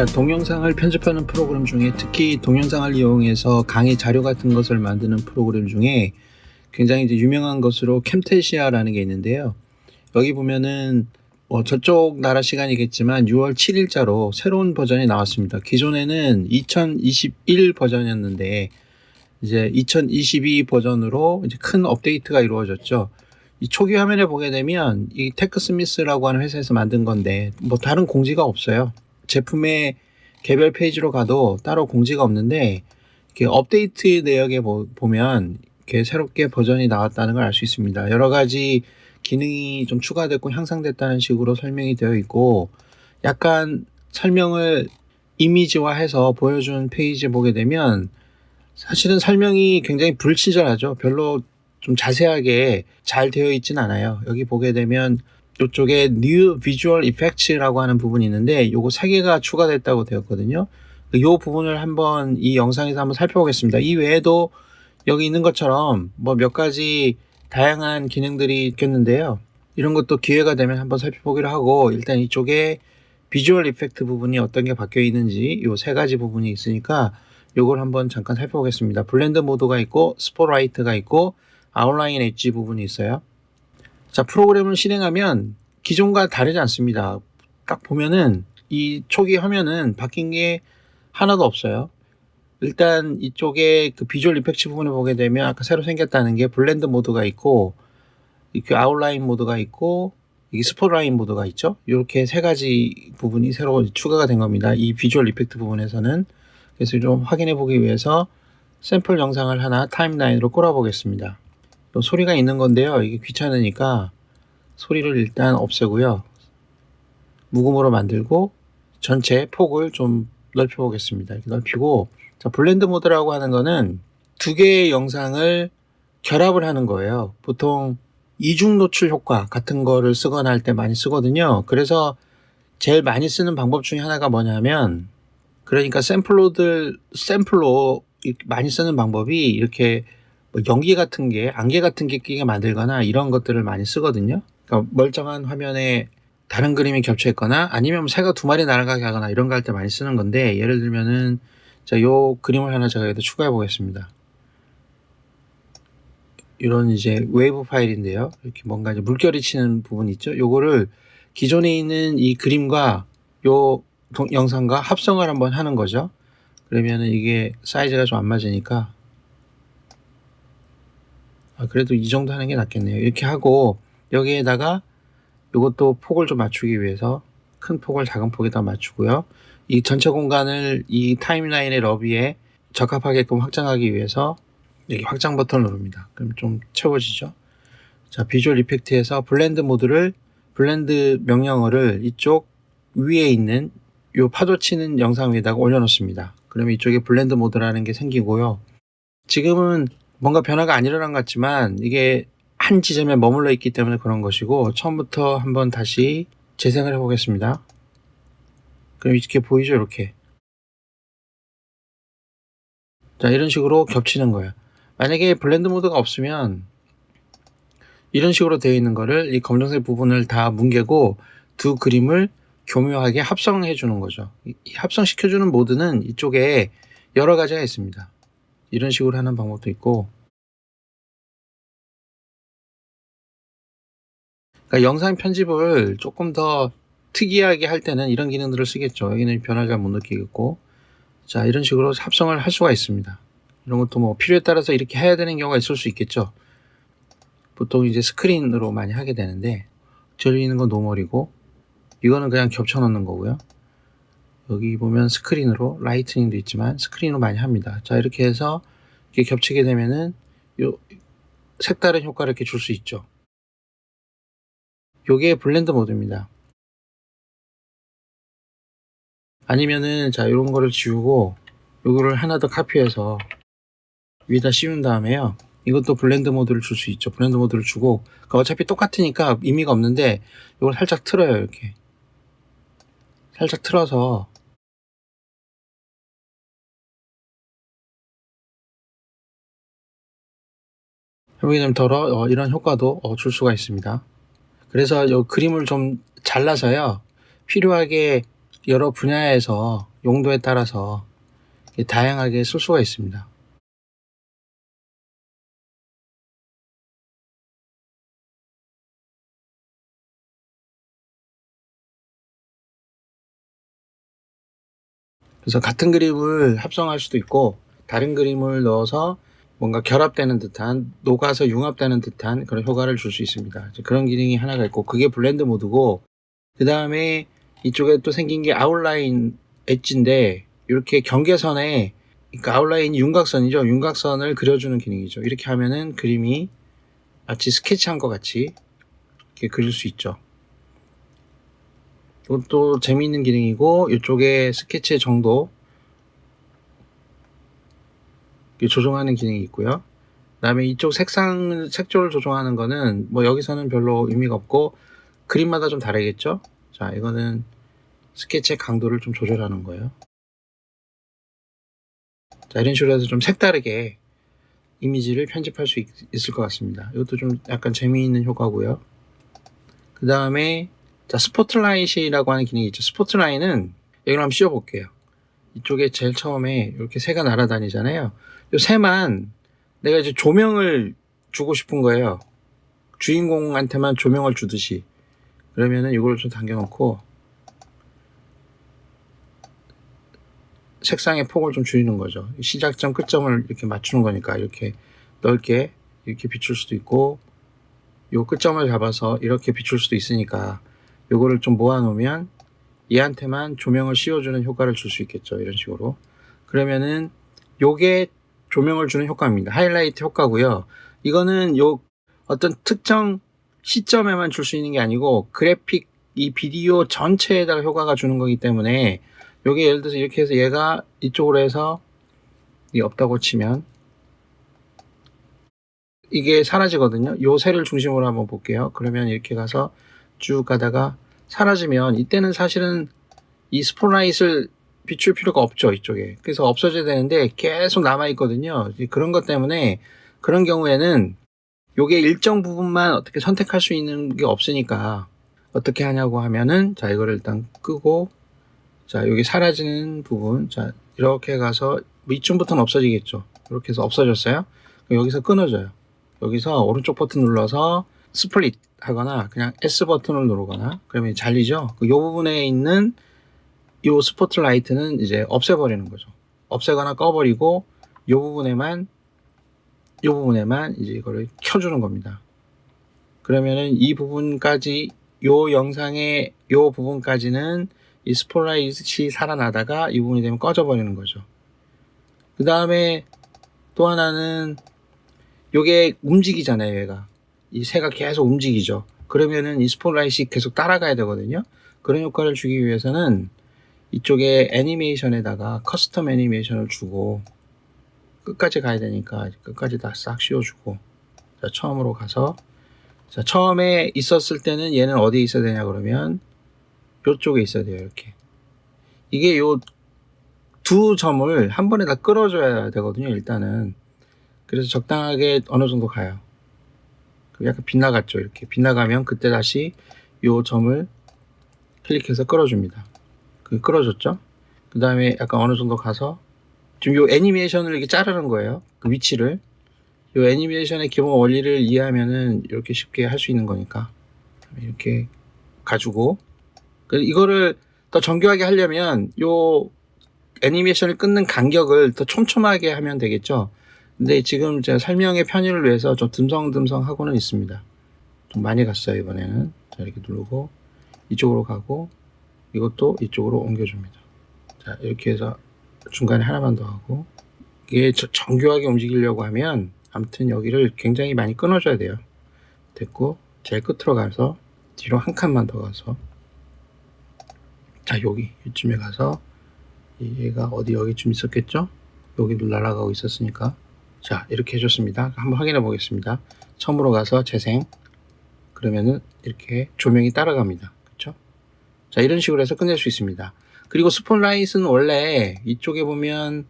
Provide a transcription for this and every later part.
자, 동영상을 편집하는 프로그램 중에 특히 동영상을 이용해서 강의 자료 같은 것을 만드는 프로그램 중에 굉장히 이제 유명한 것으로 캠테시아라는 게 있는데요. 여기 보면은 저쪽 나라 시간이겠지만 6월 7일자로 새로운 버전이 나왔습니다. 기존에는 2021 버전이었는데 이제 2022 버전으로 이제 큰 업데이트가 이루어졌죠. 이 초기 화면에 보게 되면 이 테크스미스라고 하는 회사에서 만든 건데 뭐 다른 공지가 없어요. 제품의 개별 페이지로 가도 따로 공지가 없는데 이렇게 업데이트 내역에 보면 이렇게 새롭게 버전이 나왔다는 걸 알 수 있습니다. 여러 가지 기능이 좀 추가됐고 향상됐다는 식으로 설명이 되어 있고, 약간 설명을 이미지화해서 보여준 페이지 보게 되면 사실은 설명이 굉장히 불친절하죠. 별로 좀 자세하게 잘 되어 있진 않아요. 여기 보게 되면 이쪽에 New Visual Effects라고 하는 부분이 있는데 요거 3개가 추가됐다고 되었거든요. 이 부분을 한번 이 영상에서 한번 살펴보겠습니다. 이 외에도 여기 있는 것처럼 뭐 몇 가지 다양한 기능들이 있겠는데요. 이런 것도 기회가 되면 한번 살펴보기로 하고, 일단 이쪽에 비주얼 이펙트 부분이 어떤 게 바뀌어 있는지 요 3가지 부분이 있으니까 요걸 한번 잠깐 살펴보겠습니다. 블렌드 모드가 있고 스포라이트가 있고 아웃라인 엣지 부분이 있어요. 자, 프로그램을 실행하면 기존과 다르지 않습니다. 딱 보면은 이 초기 화면은 바뀐 게 하나도 없어요. 일단 이쪽에 그 비주얼 이펙트 부분을 보게 되면 아까 새로 생겼다는 게 블렌드 모드가 있고, 이렇게 아웃라인 모드가 있고, 이게 스포라인 모드가 있죠. 이렇게 3가지 부분이 새로 추가가 된 겁니다. 이 비주얼 이펙트 부분에서는. 그래서 좀 확인해 보기 위해서 샘플 영상을 하나 타임라인으로 꽂아 보겠습니다. 소리가 있는 건데요. 이게 귀찮으니까 소리를 일단 없애고요. 무음으로 만들고 전체 폭을 좀 넓혀 보겠습니다. 이렇게 넓히고, 자, 블렌드 모드라고 하는 거는 2개의 영상을 결합을 하는 거예요. 보통 이중 노출 효과 같은 거를 쓰거나 할 때 많이 쓰거든요. 그래서 제일 많이 쓰는 방법 중에 하나가 뭐냐면, 그러니까 샘플로 많이 쓰는 방법이 이렇게 뭐 연기 같은 게, 안개 같은 게 끼게 만들거나 이런 것들을 많이 쓰거든요. 그러니까 멀쩡한 화면에 다른 그림이 겹쳐 있거나 아니면 새가 2마리 날아가게 하거나 이런 거 할 때 많이 쓰는 건데, 예를 들면은 자, 요 그림을 하나 제가 여기다 추가해 보겠습니다. 이런 이제 웨이브 파일인데요. 이렇게 뭔가 이제 물결이 치는 부분이 있죠. 요거를 기존에 있는 이 그림과 요 영상과 합성을 한번 하는 거죠. 그러면은 이게 사이즈가 좀 안 맞으니까 그래도 이 정도 하는 게 낫겠네요. 이렇게 하고 여기에다가 이것도 폭을 좀 맞추기 위해서 큰 폭을 작은 폭에다 맞추고요. 이 전체 공간을 이 타임라인의 러비에 적합하게끔 확장하기 위해서 여기 확장 버튼을 누릅니다. 그럼 좀 채워지죠. 자, 비주얼 이펙트에서 블렌드 명령어를 이쪽 위에 있는 요 파도 치는 영상 위에다가 올려놓습니다. 그러면 이쪽에 블렌드 모드라는 게 생기고요. 지금은 뭔가 변화가 안 일어난 것 같지만 이게 한 지점에 머물러 있기 때문에 그런 것이고, 처음부터 한번 다시 재생을 해보겠습니다. 그럼 이렇게 보이죠? 이렇게. 자, 이런 식으로 겹치는 거예요. 만약에 블렌드 모드가 없으면 이런 식으로 되어 있는 거를 이 검정색 부분을 다 뭉개고 두 그림을 교묘하게 합성해 주는 거죠. 이 합성시켜 주는 모드는 이쪽에 여러 가지가 있습니다. 이런 식으로 하는 방법도 있고, 그러니까 영상 편집을 조금 더 특이하게 할 때는 이런 기능들을 쓰겠죠. 여기는 변화를 잘 못 느끼겠고, 자, 이런 식으로 합성을 할 수가 있습니다. 이런 것도 뭐 필요에 따라서 이렇게 해야 되는 경우가 있을 수 있겠죠. 보통 이제 스크린으로 많이 하게 되는데, 저기 있는 건 노멀이고 이거는 그냥 겹쳐 놓는 거고요. 여기 보면 스크린으로, 라이트닝도 있지만 스크린으로 많이 합니다. 자, 이렇게 해서 이렇게 겹치게 되면은 요 색다른 효과를 이렇게 줄 수 있죠. 요게 블렌드 모드입니다. 아니면은 자, 이런 거를 지우고 요거를 하나 더 카피해서 위에다 씌운 다음에요. 이것도 블렌드 모드를 줄 수 있죠. 블렌드 모드를 주고, 그러니까 어차피 똑같으니까 의미가 없는데 이걸 살짝 틀어요. 이렇게 살짝 틀어서 해보게 되면 이런 효과도 줄 수가 있습니다. 그래서 이 그림을 좀 잘라서요, 필요하게 여러 분야에서 용도에 따라서 다양하게 쓸 수가 있습니다. 그래서 같은 그림을 합성할 수도 있고 다른 그림을 넣어서 뭔가 결합되는 듯한, 녹아서 융합되는 듯한 그런 효과를 줄 수 있습니다. 그런 기능이 하나가 있고, 그게 블렌드 모드고, 그 다음에 이쪽에 또 생긴 게 아웃라인 엣지인데, 이렇게 경계선에, 그러니까 아웃라인이 윤곽선이죠. 윤곽선을 그려주는 기능이죠. 이렇게 하면은 그림이 마치 스케치한 것 같이 이렇게 그릴 수 있죠. 이것도 재미있는 기능이고, 이쪽에 스케치 정도 조정하는 기능이 있고요. 그 다음에 이쪽 색조를 조정하는 거는 뭐 여기서는 별로 의미가 없고, 그림마다 좀 다르겠죠. 자, 이거는 스케치의 강도를 좀 조절하는 거예요. 자, 이런 식으로 해서 좀 색다르게 이미지를 편집할 수 있을 것 같습니다. 이것도 좀 약간 재미있는 효과고요. 그 다음에 자, 스포트라이트라고 하는 기능이 있죠. 스포트라이트는 여기로 한번 씌워볼게요. 이쪽에 제일 처음에 이렇게 새가 날아다니잖아요. 이 새만 내가 이제 조명을 주고 싶은 거예요. 주인공한테만 조명을 주듯이. 그러면은 이걸 좀 당겨놓고 색상의 폭을 좀 줄이는 거죠. 시작점, 끝점을 이렇게 맞추는 거니까 이렇게 넓게 이렇게 비출 수도 있고, 요 끝점을 잡아서 이렇게 비출 수도 있으니까 요거를 좀 모아놓으면 얘한테만 조명을 씌워주는 효과를 줄 수 있겠죠. 이런 식으로. 그러면은 요게 조명을 주는 효과입니다. 하이라이트 효과고요. 이거는 요 어떤 특정 시점에만 줄 수 있는 게 아니고 그래픽 이 비디오 전체에다가 효과가 주는 거기 때문에, 요게 예를 들어서 이렇게 해서 얘가 이쪽으로 해서 이 없다고 치면 이게 사라지거든요. 요 새를 중심으로 한번 볼게요. 그러면 이렇게 가서 쭉 가다가 사라지면 이때는 사실은 이 스포트라이트를 비출 필요가 없죠. 이쪽에. 그래서 없어져야 되는데 계속 남아있거든요. 그런 것 때문에 그런 경우에는 요게 일정 부분만 어떻게 선택할 수 있는 게 없으니까 어떻게 하냐고 하면은, 자, 이거를 일단 끄고, 자, 여기 사라지는 부분, 자, 이렇게 가서 이쯤부터는 없어지겠죠. 이렇게 해서 없어졌어요. 여기서 끊어져요. 여기서 오른쪽 버튼 눌러서 스플릿 하거나 그냥 S 버튼을 누르거나 그러면 잘리죠. 이 부분에 있는 이 스포트라이트는 이제 없애버리는 거죠. 없애거나 꺼버리고 이 부분에만 이제 이거를 켜주는 겁니다. 그러면은 이 부분까지, 요 영상의 요 부분까지는 이 스포트라이트가 살아나다가 이 부분이 되면 꺼져버리는 거죠. 그 다음에 또 하나는 요게 움직이잖아요. 얘가 이 새가 계속 움직이죠. 그러면은 이 스포트라이트가 계속 따라가야 되거든요. 그런 효과를 주기 위해서는 이쪽에 애니메이션에다가 커스텀 애니메이션을 주고, 끝까지 가야 되니까 끝까지 다 싹 씌워주고, 자, 처음으로 가서, 자, 처음에 있었을 때는 얘는 어디에 있어야 되냐 그러면 요쪽에 있어야 돼요. 이렇게. 이게 요 두 점을 한 번에 다 끌어줘야 되거든요. 일단은. 그래서 적당하게 어느 정도 가요. 약간 빗나갔죠. 이렇게 빗나가면 그때 다시 요 점을 클릭해서 끌어줍니다. 끌어줬죠. 그 다음에 약간 어느 정도 가서 지금 요 애니메이션을 이렇게 자르는 거예요. 그 위치를. 요 애니메이션의 기본 원리를 이해하면은 이렇게 쉽게 할 수 있는 거니까 이렇게 가지고, 이거를 더 정교하게 하려면 요 애니메이션을 끊는 간격을 더 촘촘하게 하면 되겠죠. 근데 지금 제가 설명의 편의를 위해서 좀 듬성듬성 하고는 있습니다. 좀 많이 갔어요. 이번에는. 자, 이렇게 누르고 이쪽으로 가고 이것도 이쪽으로 옮겨줍니다. 자, 이렇게 해서 중간에 하나만 더 하고, 이게 정교하게 움직이려고 하면 아무튼 여기를 굉장히 많이 끊어줘야 돼요. 됐고, 제일 끝으로 가서 뒤로 한 칸만 더 가서, 자, 이쯤에 가서 얘가 어디 여기쯤 있었겠죠? 여기도 날아가고 있었으니까. 자, 이렇게 해줬습니다. 한번 확인해 보겠습니다. 처음으로 가서 재생. 그러면은 이렇게 조명이 따라갑니다. 그렇죠? 자, 이런 식으로 해서 끝낼 수 있습니다. 그리고 스포트라이트는 원래 이쪽에 보면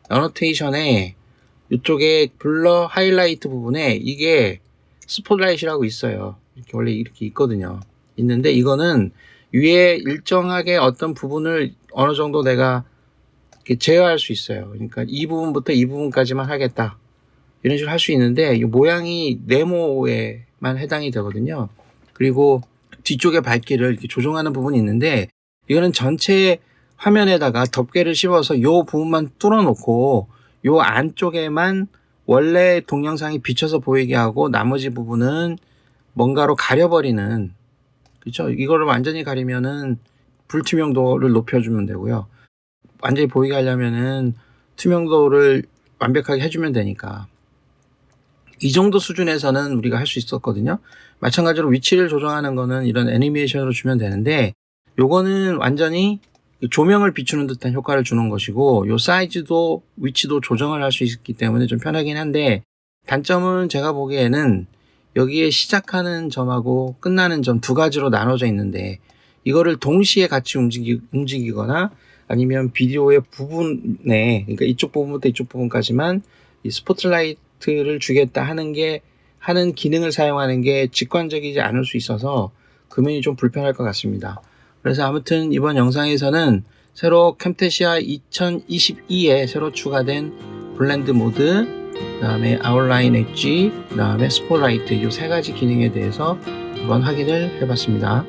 어노테이션에 이쪽에 블러 하이라이트 부분에 이게 스포트라이트라고 있어요. 이렇게 원래 이렇게 있거든요. 있는데 이거는 위에 일정하게 어떤 부분을 어느 정도 내가 이렇게 제어할 수 있어요. 그러니까 이 부분부터 이 부분까지만 하겠다. 이런 식으로 할 수 있는데 이 모양이 네모에만 해당이 되거든요. 그리고 뒤쪽에 밝기를 이렇게 조정하는 부분이 있는데 이거는 전체 화면에다가 덮개를 씌워서 이 부분만 뚫어놓고 이 안쪽에만 원래 동영상이 비쳐서 보이게 하고 나머지 부분은 뭔가로 가려버리는, 그렇죠? 이거를 완전히 가리면은 불투명도를 높여주면 되고요. 완전히 보이게 하려면은 투명도를 완벽하게 해주면 되니까 이 정도 수준에서는 우리가 할 수 있었거든요. 마찬가지로 위치를 조정하는 거는 이런 애니메이션으로 주면 되는데 요거는 완전히 조명을 비추는 듯한 효과를 주는 것이고 요 사이즈도 위치도 조정을 할 수 있기 때문에 좀 편하긴 한데 단점은 제가 보기에는 여기에 시작하는 점하고 끝나는 점 두 가지로 나눠져 있는데 이거를 동시에 같이 움직이거나 아니면 비디오의 부분에, 그러니까 이쪽 부분부터 이쪽 부분까지만 이 스포트라이트를 주겠다 하는 기능을 사용하는 게 직관적이지 않을 수 있어서 그 면이 좀 불편할 것 같습니다. 그래서 아무튼 이번 영상에서는 새로 캠테시아 2022에 새로 추가된 블렌드 모드, 그 다음에 아웃라인 엣지, 그 다음에 스포트라이트 이 세 가지 기능에 대해서 한번 확인을 해봤습니다.